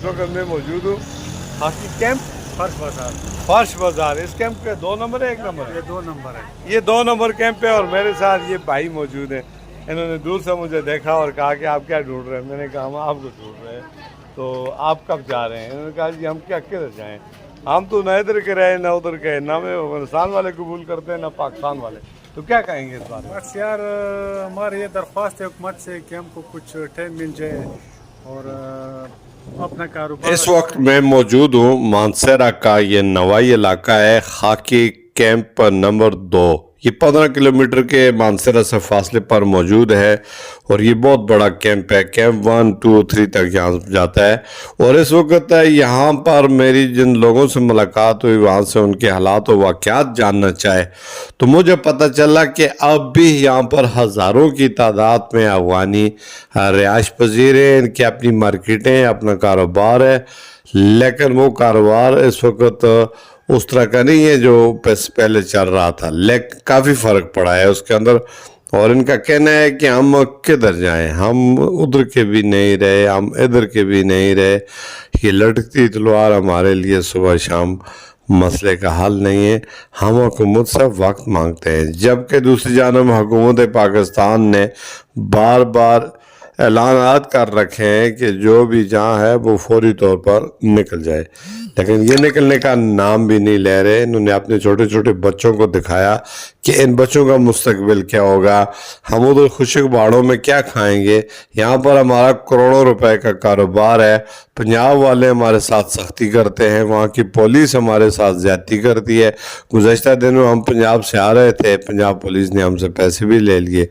वक्त मैं मौजूद हूँ हाकी कैंप फर्श बाजार। इस कैंप के 2 नंबर है 1 नंबर है? ये 2 नंबर है। ये 2 नंबर कैंप है और मेरे साथ ये भाई मौजूद हैं। इन्होंने दूर से मुझे देखा और कहा कि आप क्या ढूंढ रहे हैं। मैंने कहा हम आपको ढूंढ रहे हैं। तो आप कब जा रहे हैं? इन्होंने कहा जी हम क्या किधर जाएँ, हम तो ना इधर के रहे ना उधर के, ना में अफगानिस्तान वाले कबूल करते हैं ना पाकिस्तान वाले। तो क्या कहेंगे इस बारे में? बस यार हमारी ये दरख्वास्त है हुकूमत से कि हमको कुछ टाइम मिल जाए और अपना कारोबार। इस वक्त मैं मौजूद हूँ मानसरा का ये नवाई इलाका है, खाकी कैंप नंबर 2। ये 15 किलोमीटर के मानसरा से फासले पर मौजूद है और ये बहुत बड़ा कैंप है। कैंप 1, 2, 3 तक यहाँ जाता है। और इस वक्त यहाँ पर मेरी जिन लोगों से मुलाकात हुई, वहाँ से उनके हालात और वाक़यात जानना चाहे तो मुझे पता चला कि अब भी यहाँ पर हज़ारों की तादाद में अफगानी रिहाइश पजीर हैं। इनकी अपनी मार्केटें, अपना कारोबार है, लेकिन वो कारोबार इस वक्त उस तरह का नहीं है जो पहले चल रहा था, लेकिन काफ़ी फ़र्क पड़ा है उसके अंदर। और इनका कहना है कि हम किधर जाएं, हम उधर के भी नहीं रहे, हम इधर के भी नहीं रहे। ये लटकती तलवार हमारे लिए सुबह शाम मसले का हल नहीं है। हम हुकूमत से वक्त मांगते हैं, जबकि दूसरी जानब हुकूमत पाकिस्तान ने बार बार ऐलानात कर रखे हैं कि जो भी जहाँ है वो फौरी तौर पर निकल जाए, लेकिन ये निकलने का नाम भी नहीं ले रहे। इन्होंने अपने छोटे छोटे बच्चों को दिखाया कि इन बच्चों का मुस्तकबिल क्या होगा, हम उधर खुशक बाड़ों में क्या खाएंगे। यहाँ पर हमारा करोड़ों रुपए का कारोबार है। पंजाब वाले हमारे साथ सख्ती करते हैं, वहाँ की पुलिस हमारे साथ ज्यादती करती है। गुज़श्ता दिनों हम पंजाब से आ रहे थे, पंजाब पुलिस ने हमसे पैसे भी ले लिए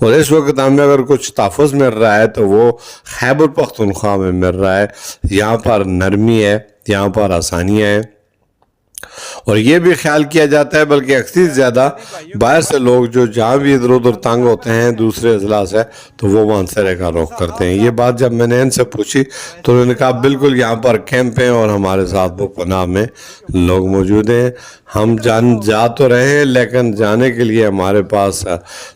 और इस वक्त हमें अगर कुछ तहफ़्फ़ुज़ मिल रहा है तो वो खैबर पख्तूनख्वा में मिल रहा है। यहाँ पर नरमी है, यहाँ पर आसानियाँ हैं और ये भी ख्याल किया जाता है, बल्कि अक्सर ज़्यादा बाहर से लोग जो जहाँ भी इधर उधर तंग होते हैं दूसरे अजला से, तो वो मानसरे का रुख करते हैं। ये बात जब मैंने इनसे पूछी तो उन्होंने कहा बिल्कुल यहाँ पर कैंप हैं और हमारे साथ वो पनाह में लोग मौजूद हैं। हम जा तो रहे हैं, लेकिन जाने के लिए हमारे पास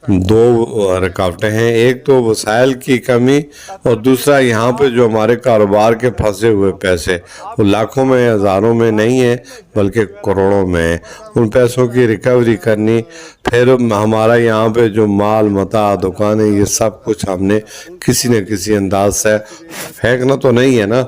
2 रुकावटें हैं। एक तो वसाइल की कमी और दूसरा यहाँ पे जो हमारे कारोबार के फंसे हुए पैसे, वो लाखों में हज़ारों में नहीं है बल्कि करोड़ों में है। उन पैसों की रिकवरी करनी, फिर हमारा यहाँ पे जो माल मता दुकानें, ये सब कुछ हमने किसी न किसी अंदाज से फेंकना तो नहीं है ना,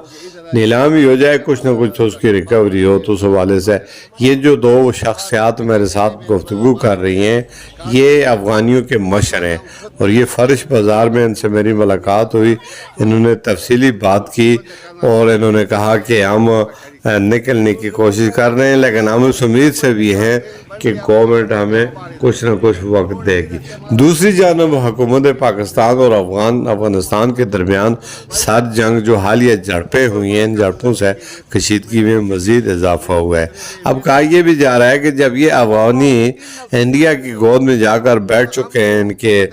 नीलामी हो जाए कुछ ना कुछ तो उसकी रिकवरी हो। तो उस हवाले से ये जो 2 शख्सियात मेरे साथ गुफ्तगू कर रही हैं, ये अफ़गानियों के मशर हैं और ये फर्श बाज़ार में इनसे मेरी मुलाकात हुई। इन्होंने तफसीली बात की और इन्होंने कहा कि हम निकलने की कोशिश कर रहे हैं, लेकिन हम उस उम्मीद से भी हैं कि गवर्नमेंट हमें कुछ न कुछ वक्त देगी। दूसरी जानब हुकूमत पाकिस्तान और अफगानिस्तान के दरमियान सर जंग जो हालिया झड़पें हुई हैं, इन झड़पों से कशीदगी में मज़ीद इजाफा हुआ है। अब कहा यह भी जा रहा है कि जब ये अफगानी इंडिया की गोद में जाकर बैठ चुके हैं, इनके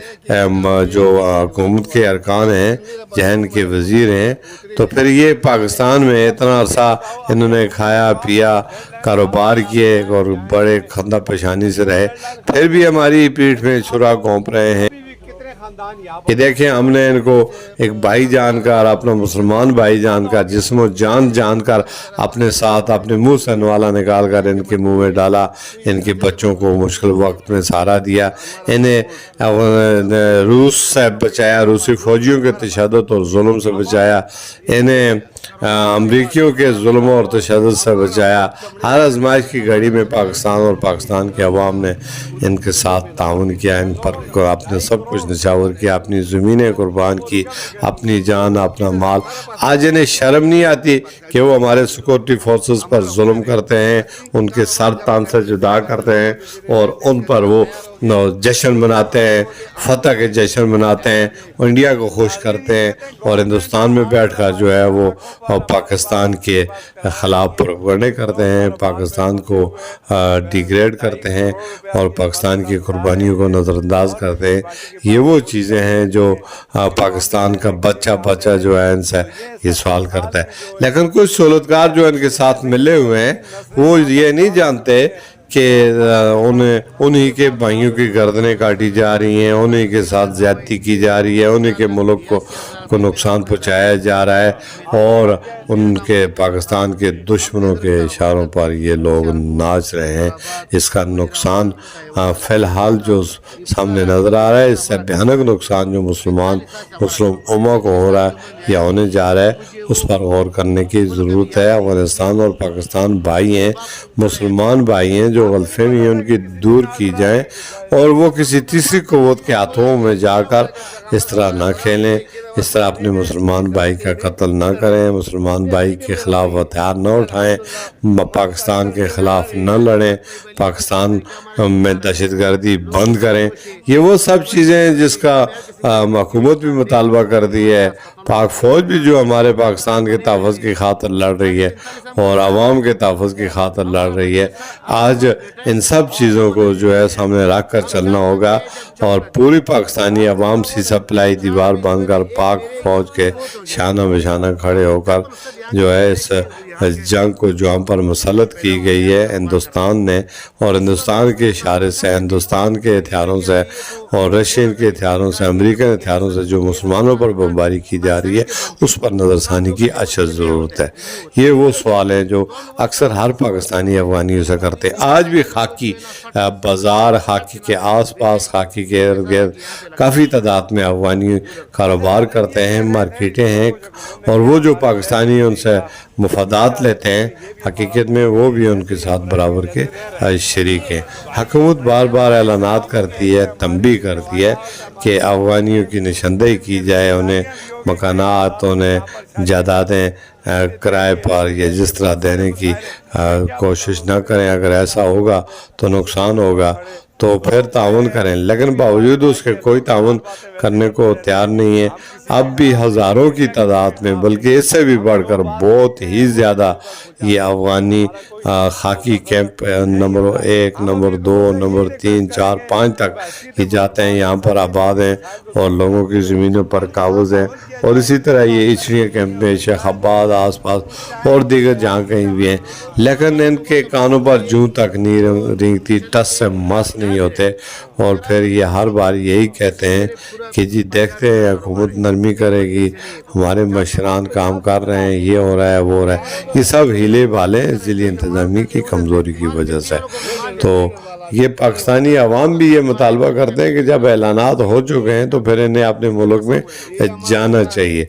जो हुकूमत के अरकान हैं, जहन के वज़ीर हैं, तो फिर ये पाकिस्तान में इतना अरसा इन्होंने खाया पिया, कारोबार किए और बड़े खंदा पेशानी से रहे, फिर भी हमारी पीठ में छुरा घोंप रहे हैं। ये देखें, हमने इनको एक भाई जानकर, अपना मुसलमान भाई जानकर, जिस्म जान जानकर अपने साथ अपने मुंह से नवाला निकाल कर इनके मुंह में डाला, इनके बच्चों को मुश्किल वक्त में सहारा दिया, इन्हें रूस से बचाया, रूसी फौजियों के तशद्दुद और जुल्म से बचाया, इन्हें अमरीकियों के जुल्म और तशद्दुद से बचाया। हर आजमाइश की घड़ी में पाकिस्तान और पाकिस्तान के अवाम ने इनके साथ ताउन किया, इन पर अपने सब कुछ निछावर किया, अपनी ज़मीनें कुर्बान की, अपनी जान, अपना माल। आज इन्हें शर्म नहीं आती कि वो हमारे सिक्योरिटी फोर्सेस पर जुल्म करते हैं, उनके सर तान से जुदा करते हैं और उन पर वो जश्न मनाते हैं, फतह के जश्न मनाते हैं, इंडिया को खुश करते हैं और हिंदुस्तान में बैठकर जो है वो पाकिस्तान के ख़िलाफ़ प्रोपेगेंडे करते हैं, पाकिस्तान को डिग्रेड करते हैं और पाकिस्तान की कुर्बानियों को नज़रअंदाज करते हैं। ये वो चीज़ें हैं जो पाकिस्तान का बच्चा जो है इनसे ये सवाल करता है। लेकिन कुछ सहूलतकार जो इनके साथ मिले हुए हैं वो ये नहीं जानते कि उन्हीं के भाइयों की गर्दनें काटी जा रही हैं, उन्हीं के साथ ज़्यादती की जा रही है, उन्हीं के मुल्क को नुकसान पहुंचाया जा रहा है اور ان کے پاکستان کے دشمنوں کے اشاروں پر یہ لوگ ناچ رہے ہیں. اس کا نقصان فی الحال جو سامنے نظر آ رہا ہے، اس سے بھیانک نقصان جو مسلم امہ کو ہو رہا ہے یا ہونے جا رہا ہے، اس پر غور کرنے کی ضرورت ہے. افغانستان اور پاکستان بھائی ہیں، مسلمان بھائی ہیں. جو غلط فہمی ہیں ان کی دور کی جائیں اور وہ کسی تیسری قوت کے ہاتھوں میں جا کر اس طرح نہ کھیلیں، اس طرح اپنے مسلمان بھائی کا قتل نہ کریں، مسلمان بھائی کے خلاف ہتھیار نہ اٹھائیں، پاکستان کے خلاف نہ لڑیں، پاکستان میں دہشت گردی بند کریں. یہ وہ سب چیزیں ہیں جس کا حکومت بھی مطالبہ کر دی ہے. پاک فوج بھی جو ہمارے پاکستان کے تحفظ کی خاطر لڑ رہی ہے اور عوام کے تحفظ کی خاطر لڑ رہی ہے. آج ان سب چیزوں کو جو ہے سامنے رکھ کر چلنا ہوگا اور پوری پاکستانی عوام سی سپلائی دیوار باندھ کر پاک فوج کے شانہ بشانہ کھڑے ہو کر جو ہے اس جنگ کو جو ہم پر مسلط کی گئی ہے ہندوستان نے، اور ہندوستان کے اشارے سے، ہندوستان کے ہتھیاروں سے اور رشین کے ہتھیاروں سے، امریکن ہتھیاروں سے جو مسلمانوں پر بمباری کی جا رہی ہے، اس پر نظر ثانی کی اشد ضرورت ہے. یہ وہ سوال ہیں جو اکثر ہر پاکستانی افغانی سے کرتے ہیں. آج بھی خاکی بازار، خاکی کے آس پاس، خاکی کے ارد گرد کافی تعداد میں افغانی کاروبار کرتے ہیں، مارکیٹیں ہیں، اور وہ جو پاکستانی ان سے مفادات لیتے ہیں حقیقت میں وہ بھی ان کے ساتھ برابر کے شریک ہیں. حکومت بار بار اعلانات کرتی ہے، تنبیہ کرتی ہے کہ افغانیوں کی نشاندہی کی جائے، انہیں مکانات، انہیں جائیدادیں کرائے پر یا جس طرح دینے کی کوشش نہ کریں. اگر ایسا ہوگا تو نقصان ہوگا تو پھر تعاون کریں، لیکن باوجود اس کے کوئی تعاون کرنے کو تیار نہیں ہے. اب بھی ہزاروں کی تعداد میں، بلکہ اس سے بھی بڑھ کر بہت ہی زیادہ یہ افغانی خاکی کیمپ نمبر 1، نمبر 2، نمبر 3، 4، 5 تک یہ جاتے ہیں، یہاں پر آباد ہیں اور لوگوں کی زمینوں پر قابض ہیں. اور اسی طرح یہ اچھڑیاں کیمپ میں شیخ آباد آس پاس اور دیگر جہاں کہیں بھی ہیں، لیکن ان کے کانوں پر جوں تک نہیں رینگتی، ٹس سے مس نہیں ہوتے. اور پھر یہ ہر بار یہی کہتے ہیں کہ جی دیکھتے ہیں حکومت نرمی کرے گی، ہمارے مشران کام کر رہے ہیں، یہ ہو رہا ہے، وہ ہو رہا ہے. یہ سب ہیلے بھالے ضلعی انتظامیہ کی کمزوری کی وجہ سے. تو یہ پاکستانی عوام بھی یہ مطالبہ کرتے ہیں کہ جب اعلانات ہو چکے ہیں تو پھر انہیں اپنے ملک میں جانا چاہیے،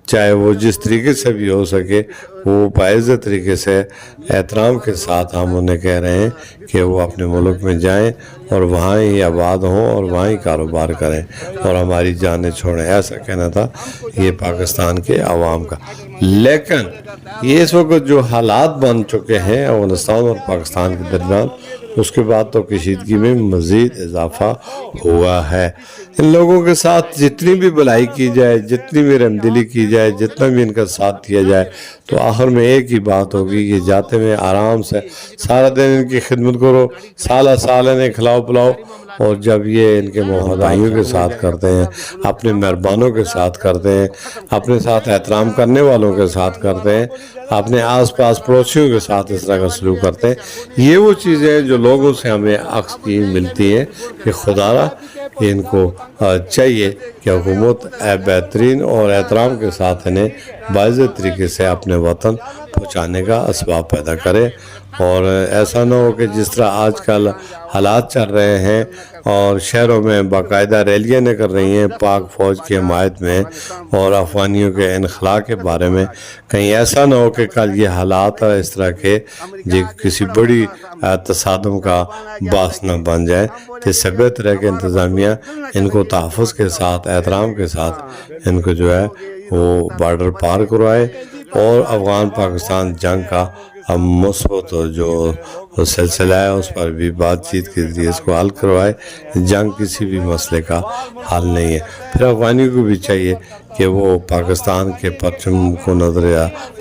چاہے وہ جس طریقے سے بھی ہو سکے، وہ باعزت طریقے سے احترام کے ساتھ ہم انہیں کہہ رہے ہیں کہ وہ اپنے ملک میں جائیں اور وہاں ہی آباد ہوں اور وہاں ہی کاروبار کریں اور ہماری جانیں چھوڑیں. ایسا کہنا تھا یہ پاکستان کے عوام کا. لیکن یہ اس وقت جو حالات بن چکے ہیں افغانستان اور پاکستان کے درمیان، اس کے بعد تو کشیدگی میں مزید اضافہ ہوا ہے. ان لوگوں کے ساتھ جتنی بھی بھلائی کی جائے، جتنی بھی رحمدلی کی جائے، جتنا بھی ان کا ساتھ دیا جائے، تو آخر میں ایک ہی بات ہوگی کہ جاتے میں آرام سے سارا دن ان کی خدمت کرو، سالہ سال انہیں کھلاؤ پلاؤ، اور جب یہ ان کے محبتائیوں کے ساتھ کرتے ہیں، اپنے مہربانوں کے ساتھ کرتے ہیں، اپنے ساتھ احترام کرنے والوں کے ساتھ کرتے ہیں، اپنے آس پاس پڑوسیوں کے ساتھ اس طرح کا سلوک کرتے ہیں، یہ وہ چیزیں ہیں جو لوگوں سے ہمیں عکس کی ملتی ہیں کہ خدا را ان کو چاہیے کہ حکومت بہترین اور احترام کے ساتھ انہیں باعزت طریقے سے اپنے وطن پہنچانے کا اسباب پیدا کرے. اور ایسا نہ ہو کہ جس طرح آج کل حالات چل رہے ہیں اور شہروں میں باقاعدہ ریلیاں کر رہی ہیں پاک فوج کی حمایت میں اور افغانیوں کے انخلاء کے بارے میں، کہیں ایسا نہ ہو کہ کل یہ حالات اس طرح کے کسی بڑی تصادم کا باعث نہ بن جائے. اس سے بہتر ہے کہ انتظامیہ ان کو تحفظ کے ساتھ، احترام کے ساتھ ان کو جو ہے وہ بارڈر پار کروائے اور افغان پاکستان جنگ کا مثبت جو سلسلہ ہے اس پر بھی بات چیت کے ذریعے اس کو حل کروائے. جنگ کسی بھی مسئلے کا حل نہیں ہے. پھر افغانی کو بھی چاہیے کہ وہ پاکستان کے پرچم کو نظر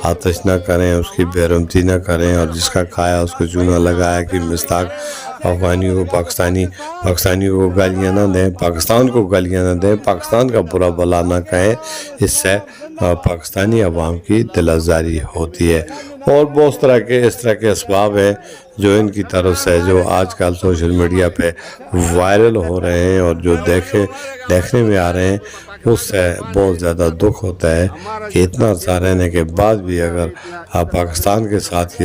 آتش نہ کریں، اس کی بےرحمتی نہ کریں، اور جس کا کھایا اس کو چونا لگایا کہ مستاق افغانیوں کو پاکستانیوں کو گالیاں نہ دیں، پاکستان کو گالیاں نہ دیں، پاکستان کا برا بلا نہ کہیں. اس سے پاکستانی عوام کی دل آزاری ہوتی ہے. اور بہت اس طرح کے اسباب ہیں جو ان کی طرف سے جو آج کل سوشل میڈیا پہ وائرل ہو رہے ہیں اور جو دیکھنے میں آ رہے ہیں، اس سے بہت زیادہ دکھ ہوتا ہے کہ اتنا عرصہ رہنے کے بعد بھی اگر آپ پاکستان کے ساتھ یہ